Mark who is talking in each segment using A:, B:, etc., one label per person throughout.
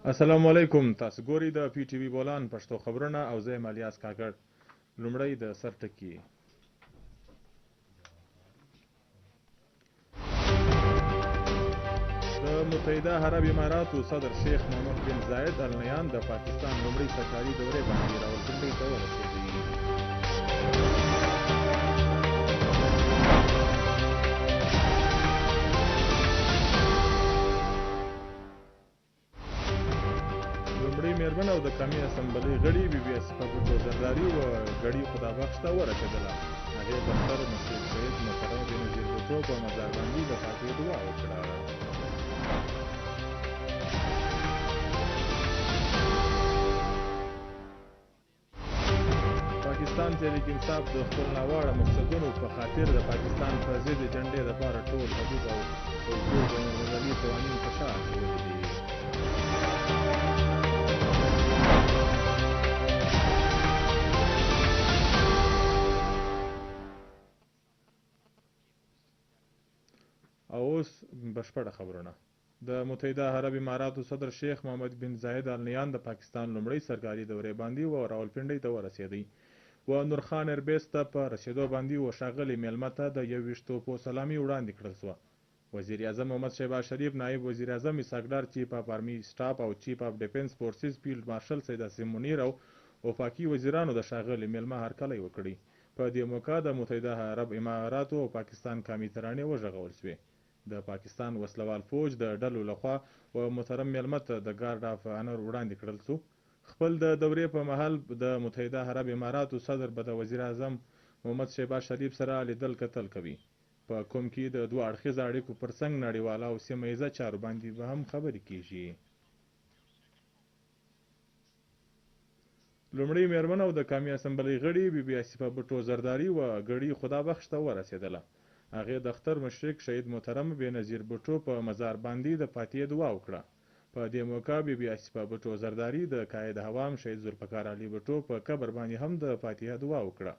A: السلام علیکم، تاسو ګورئ د پی ټی وی بولان پښتو خبرونه او زه یم الیاس کاکړ. لومړی د سر ټکي. د متحده عرب اماراتو صدر شیخ محمد بن زاید ال نهیان د پاکستان لومړۍ سرکاري دورې باندې راولپنډۍ ته ورسېدی. لومړۍ میرمن او د قومي اسمبلۍ غړي بي بي اسفه بټو زرداري و ګړي خدابخش ته ورسېدله. هغې د اختر مشرق سید محترم بېنظیر بوټو په مزاربندي د فاتحې دعا وکړه. پاکستان تحریک انصاف د خپل ناوړه مقصدونو په خاطر د پاکستان پر ضد جنډې دپاره ټول حدود او اوږدو بینالمللي قوانین په شا اچولي دي. او اوس بشپړه خبرونه. د متحده عرب اماراتو صدر شیخ محمد بن زاید ال نهیان د پاکستان لومړۍ سرکاري دورې باندې و راولپنډۍ ته ورسېدی. و نورخان ایربیس ته په رسېدو باندې و ښاغلي میلمه ته د 21 توپو سلامي وړاندې کړل شوه. وزیر اعظم محمد شهباز شریف، نایب وزیر اعظم اسحاق ډار، چیف اف آرمي سټاف او چیف اف ډیفنس فورسز فیلډ مارشل سید عاصم منیر او وفاقي وزیرانو د ښاغلي میلمه هرکلی وکړی. په دې موقع د متحده عرب اماراتو او پاکستان قومي ترانې وغږول شوې. د پاکستان وسلوال فوج د ډلو لخوا و محترم میلمه ته د ګارډ اف آنر وړاندې کړل شو. خپل د دورې په مهال د متحده عرب اماراتو صدر به د وزیر اعظم محمد شهباز شریف سره لیدل کتل کوي، په کوم کې د دوه اړخیزه اړیکو پر څنګ نړیواله او سیمه ییزه چارو باندې به هم خبرې کیږي. لومړۍ میرمن او د قومي اسمبلۍ غړي بي بي اسفه بټو زرداري و ګړي خدابخش ته ورسېدله. هغې د اختر مشرق شهید محترم بېنظیر بوټو په مزار باندې د فاتحې دعا وکړه. په دې موقع بي بي اسفه بټو زرداري د قائد هوام شهید ذوالفقار علي بوټو په قبر باندې هم د فاتحه دعا وکړه.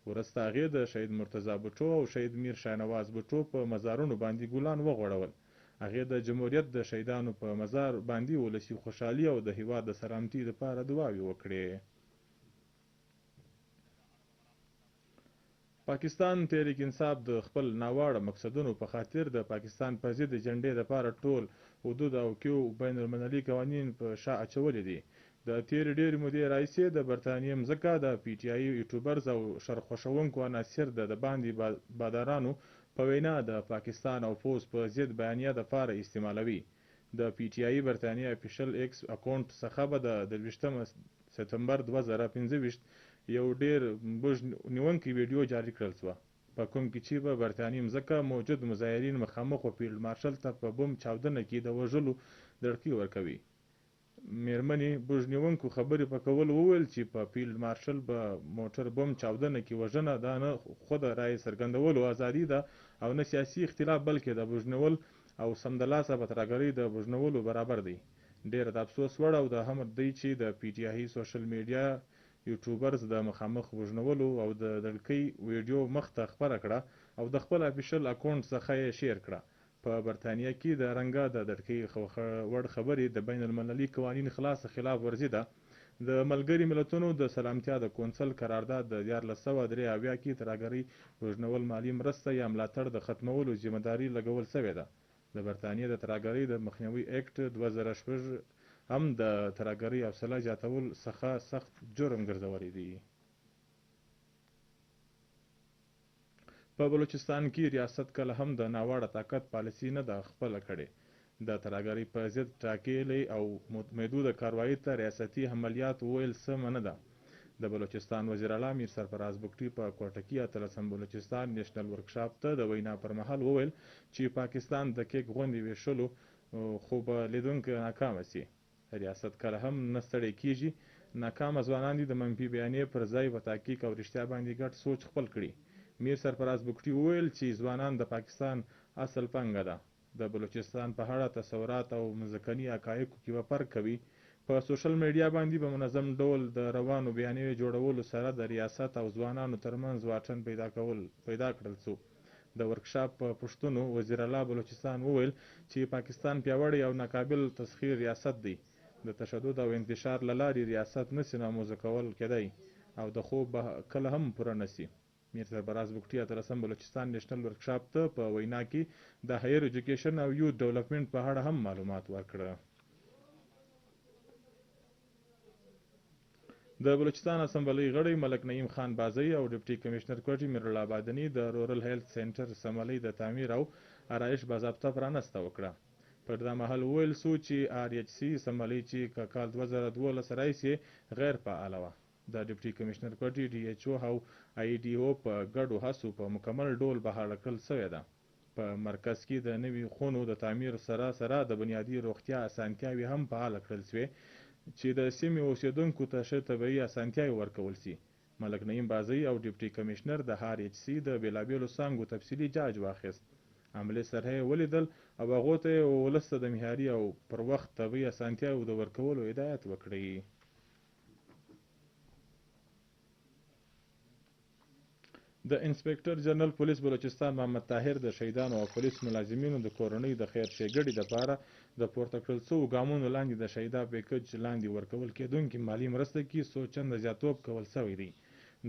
A: وروسته هغې د شهید مرتضی بوټو او شهید میر شاهنواز بوټو په مزارونو باندې ګلان وغوړول. هغې د جمهوریت د شهیدانو په مزار باندې ولسي خوشحالي او د هیواد د سلامتۍ لپاره دعاوې وکړې. پاکستان تحریک انصاف د خپل ناوړه مقصدونو په خاطر د پاکستان پر ضد جنډې دپاره ټول حدود او کیو بین المللي قوانین په شا اچولي دي. د تیرې ډېرې مودې راهیسې د برطانیې مځکه د پي ټي آی یوټیوبرز او شرخوښونکو عناصر د باندې بادارانو په وینا د پاکستان او پوز په ضد بیانیه دپاره استعمالوي. د پي ټي آی برطانیه افیشل ایکس اکاونټ څخه به د 23 سپتمبر 2015 یو ډیر بوج نیونکی ویډیو جاری کړل شوه، په کوم کې چې په برطانیې مځکه موجود مظاهرین مخامخ و فیلډ مارشل ته په بم چاودنه کې د وژلو دړکې ورکوي. میرمنې بوج نیونکو خبرې په کولو وویل چې په فیلډ مارشل به موټر بم چاودنه کې وژنه دا نه خود رایې څرګندولو ازادي ده او نه سیاسي اختلاف، بلکې د بوج نیول او سمدلاسه په ترهګرۍ د بوج نیولو برابر دی. ډېر د افسوس وړ او د حمد دی چې د پي ټي آی سوشل میډیا یوټیوبرز د مخامخ وژنولو او د دړکۍ ویډیو مخته خپره کړه او د خپل افیشل اکاونټ څخه یې شیر کړه. په برطانیه کې د رنګه د دړکۍ وړ خبرې د بین المللي قوانین خلاف ورزي ده. د ملګري ملتونو د سلامتیا د کونسل قرارداد د 1983 کې ترهګرۍ وژنول مالي مرسته یا ملاتړ د ختمولو ذمه داري لګول شوې ده. د برطانیې د ترهګرۍ د مخنیوي اکټ 2006 هم د ترهګرۍ حوصله زیاتول څخه سخت جرم ګرځولی دی. په بلوچستان کې ریاست کله هم د ناوړه طاقت پالیسي نه ده خپله کړې. د ترهګرۍ په ضد ټاکلې او محدوده کاروایي ته ریاستي عملیات ویل سمه نه ده. د بلوچستان وزیر اعلی میر سرفراز بګټي په کوټه کې 18 بلوچستان نیشنل ورکشاپ ته د وینا پر مهال وویل چې پاکستان د کیک غوندې ویشلو خو به لیدونکي ناکامه سي. ریاست کله هم نه ستړی کیږي. ناکامه ځوانان دي د منفي بیانیې پر ځای په تحقیق او رښتیا باندې ګډ سوچ خپل کړي. میر سرفراز بګټي وویل چې ځوانان د پاکستان اصل پانګه ده. د بلوچستان په اړه تصورات او مځکني حقایقو کې به فرق کوي. په سوشل میډیا باندې په منظم ډول د روانو بیانیو جوړولو سره د ریاست او ځوانانو ترمنځ واټن پیدا کړل شو. د ورکشاپ په پوښتنو وزیر اعلی بلوچستان وویل چې پاکستان پیاوړی او ناقابل تسخیر ریاست دی د تشدد او انتشار له لارې ریاست نسي ناموزه کول کېدی او د خوب به کله هم پوره نسی. میر سربراز بګټي 18 بلوچستان نیشنل ورکشاپ ته په وینا کې د هایر ایجوکیشن او یوت ډیولپمنټ په اړه هم معلومات ورکړه. د بلوچستان اسمبلی غړی ملک نعیم خان بازی او ډیپټي کمشنر کوټي میرالله بادنی د رورل هیلث سنټر سملۍ د تعمیر او آرایش باضابطه پرانسته وکړه. پر دا مهال وویل سو چې آر ایچ سی سملۍ چې کال 2012 راهیسې غیر فعاله وه. د ډیپټي کمشنر کوټي ډي ایچ او او آی ډي او په ګډو هڅو په مکمل ډول بحاله کړل شوې ده. په مرکز کې د نوي خونو د تعمیر سره د بنیادي روغتیا اسانتیاوې هم فعاله کړل شوې چې د سیمې اوسیدونکو ته ښه طبیعي اسانتیاوې ورکول شي. ملک نعیم بازی او ډیپټي کمشنر د آر ایچ سی د بیلابیلو څانګو تفصیلي جاج واخیست. عملي سرحه یې ولیدل او هغو ته یې ولس ته د معیاري او پر وخت طبیعي اسانتیاوو د ورکولو هدایت وکړی. د انسپکټر جنرال پولیس بلوچستان محمد طاهر د شهیدانو او پولیس ملازمینو د کورنۍ د خیر ښېګړې دپاره د پورته کړل شوو ګامونو لاندې د شهیدا پیکج لاندې ورکول کېدونکې مالي مرسته کې څو چنده زیاتوب کول شوی دی.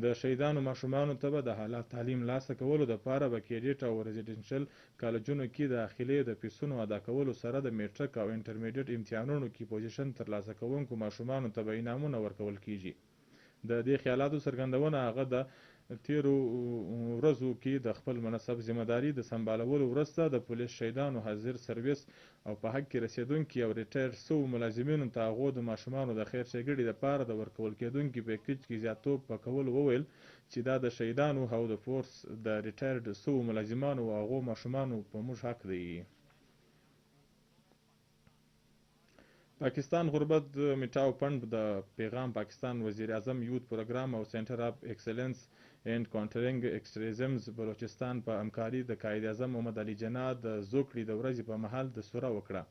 A: د شهیدانو ماشومانو ته به د اعلی تعلیم لاسته کولو دپاره به کیډیټ او ریزیډنشل کالجونو کې د داخلې د فیسونو ادا کولو سره د میټرک او انټرمیډیټ امتحانونو کې پوزیشن ترلاسه کوونکو ماشومانو ته به انعامونه ورکول کیږي. د دې خیالاتو څرګندونه هغه د تیرو ورځو کې د خپل منصب ذمہداري د سمبالولو وروسته د پولیس شهیدانو حاضر سرویس او په حق کې رسیدونکي او ریټایر شوو ملازمینو ته هغو د ماشومانو د خیر ښېګړې دپاره د ورکول کېدونکي پیکج کې زیاتوب په کولو وویل چې دا د شهیدانو او د فورس د ریټایرډ شوو ملازمانو او هغو ماشومانو په موږ حق دی. پاکستان غربت میټاو فنډ د پیغام پاکستان وزیر اعظم یوت پروګرام او سنټر اف ایکسلنس اینڈ کانټرینګ ایکسټریزمز بلوچستان په همکاري د قائد اعظم محمد علي جناح د زوکړې د ورځې په مهال د سوره وکړه.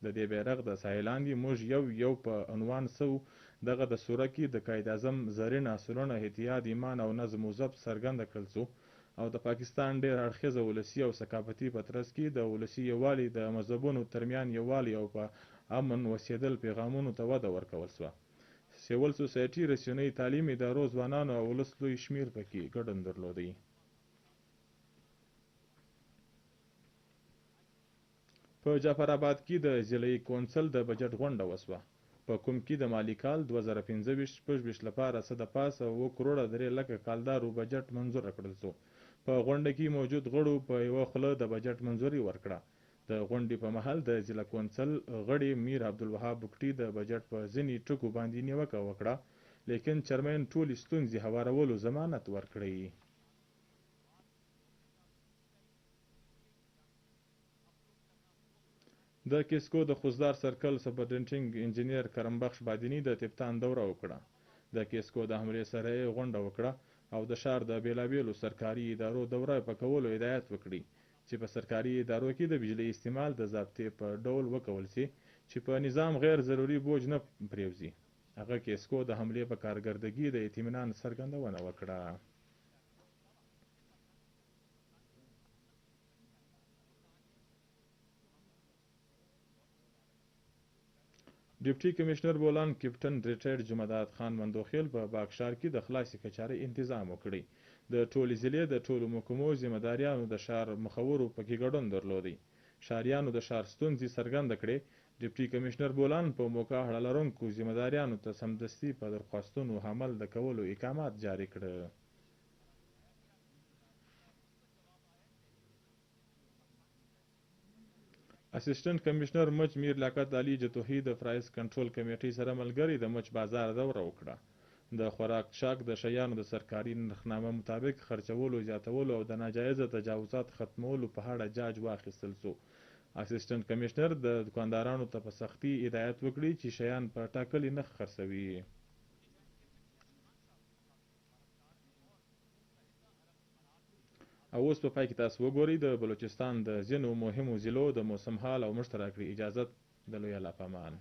A: د دې بیرغ د سایې لاندې موږ یو په عنوان سو دغه د سوره کې د قائد اعظم زرین اصولونه اتحاد ایمان او نظم و ضبط څرګنده کړل سو او د پاکستان ډېر اړخیزه ولسي او ثقافتي پترس کې د ولسي یووالي د مذهبونو ترمیان یووالي او په امن وسیدل پیغامونو ته وده ورکول شوه. سیول سوسایټي رسنۍ تعلیم ادارو ځوانانو او ولس لوی شمیر پکې ګډون درلودی. په جعفر آباد کې د ضلعي کونسل د بجټ غونډه وسوه. په کوم کې د مالی کال 2015-16 لپاره څه د پاسه 2 کروړه 3 لکه کالدارو بجټ منظور کړل شو. په غونډه کې موجود غړو په یوه خوله د بجټ منظوري ورکړه. د غونډې په مهال د ضلع کونسل غړي میر عبدالوهاب بګټي د بجټ په ځینې ټکو باندې نیوکه وکړه لیکن چیرمن ټولې ستونزې هوارولو ضمانت ورکړی. د کیسکو د خوزدار سرکل سپرنټنډنټ انجینیر کرم بخش بادینی د تپتان دوره وکړه. د کیسکو د حملې سره یې غونډه وکړه او د ښار د بیلابیلو سرکاري ادارو دوره په کولو هدایت وکړي چې په سرکاري ادارو کې د بجلی استعمال د ضابطې په ډول وکول شي چې په نظام غیر ضروري بوج نه پریوزي. هغه کیسکو د حملې په کارکردګۍ د اطمینان څرګندونه وکړه. ډیپټي کمشنر بولان کیپټن ریټایرډ جمعداد خان مندوخیل په باکشار کې د خلاصې کچارۍ انتظام وکړي. د ټولې ضلعې د ټولو محکمو ذمہداریانو د ښار مخورو پکې ګډون درلودی. ښاریانو د ښار ستونزې څرګنده کړې. ډیپټي کمشنر بولان په موقع اړه لرونکو ذمہداریانو ته سمدستي په درخواستونو عمل د کولو احکامات جاری کړه. اسسټنټ کمشنر مچ میر لیاقت علي جتوهی د پرایس کنټرول کمیټې سره ملګري د مچ بازار دوره وکړه. د خوراک چاک د شیانو د سرکاري نرخنامه مطابق خرڅولو زیاتولو او د ناجایزه تجاوزات ختمولو په اړه جاج واخیستل شو. اسسټنټ کمشنر د دکاندارانو ته په سختي هدایت وکړي چې شیان په ټاکلي نرخ خرڅوي. او اوس په پای کې تاسو وګورئ د بلوچستان د ځینو مهمو ضلعو د موسم حال او موږ ته راکړي اجازت د لوی الله په امان.